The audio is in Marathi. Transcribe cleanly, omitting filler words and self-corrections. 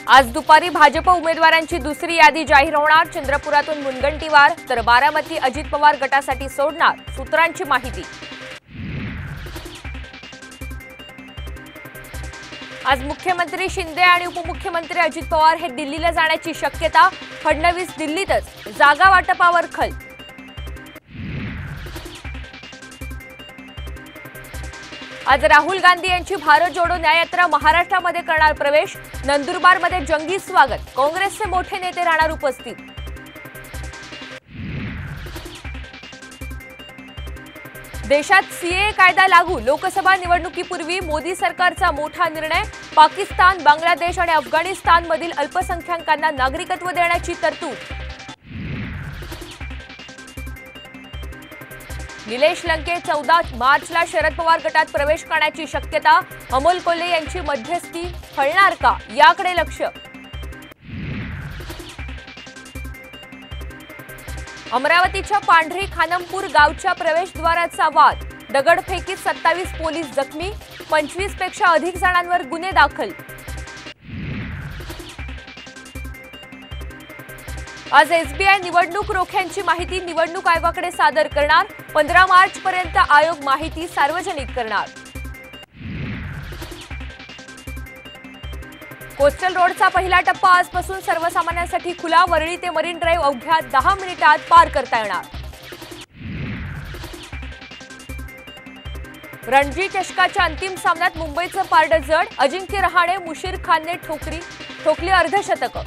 आज दुपारी भाजप उमेदवारांची दुसरी यादी जाहीर होणार। चंद्रपुरातून मुनगंटीवार तर बारामती अजित पवार गटासाठी सोडणार, सूत्रांची माहिती। आज मुख्यमंत्री शिंदे आणि उपमुख्यमंत्री अजित पवार हे दिल्लीला जाण्याची शक्यता। फडणवीस दिल्लीतच, जागा वाटपावर खल। आज राहुल गांधी यांची भारत जोडो न्याययात्रा महाराष्ट्रामध्ये करणार प्रवेश। नंदुरबारमध्ये जंगी स्वागत, काँग्रेसचे मोठे नेते राहणार उपस्थित। देशात सीएए कायदा लागू, लोकसभा निवडणुकीपूर्वी मोदी सरकारचा मोठा निर्णय। पाकिस्तान, बांगलादेश आणि अफगाणिस्तानमधील अल्पसंख्याकांना नागरिकत्व देण्याची तरतूद। निलेश लंके 14 मार्चला शरद पवार गटात प्रवेश करण्याची शक्यता। अमोल कोल्हे यांची मध्यस्थी फळणार का, याकडे लक्ष। अमरावतीच्या पांढरी खानमपूर गावच्या प्रवेशद्वाराचा वाद, दगडफेकीत 27 पोलीस जखमी, 25 पेक्षा अधिक जणांवर गुन्हे दाखल। आज एसबीआय निवडणूक रोख्यांची माहिती निवडणूक आयोगाकडे सादर करणार। 15 मार्च पर्यंत आयोग माहिती सार्वजनिक करणार। कोस्टल रोडचा पहिला टप्पा आजपासून सर्वसामान्यांसाठी खुला। वरळी ते मरीन ड्राईव्ह अवघ्या 10 मिनिटात पार करता येणार। रणजी चषकाच्या अंतिम सामन्यात मुंबईचं पारडं जड, अजिंक्य रहाणे, मुशीर खानने ठोकली अर्धशतकं।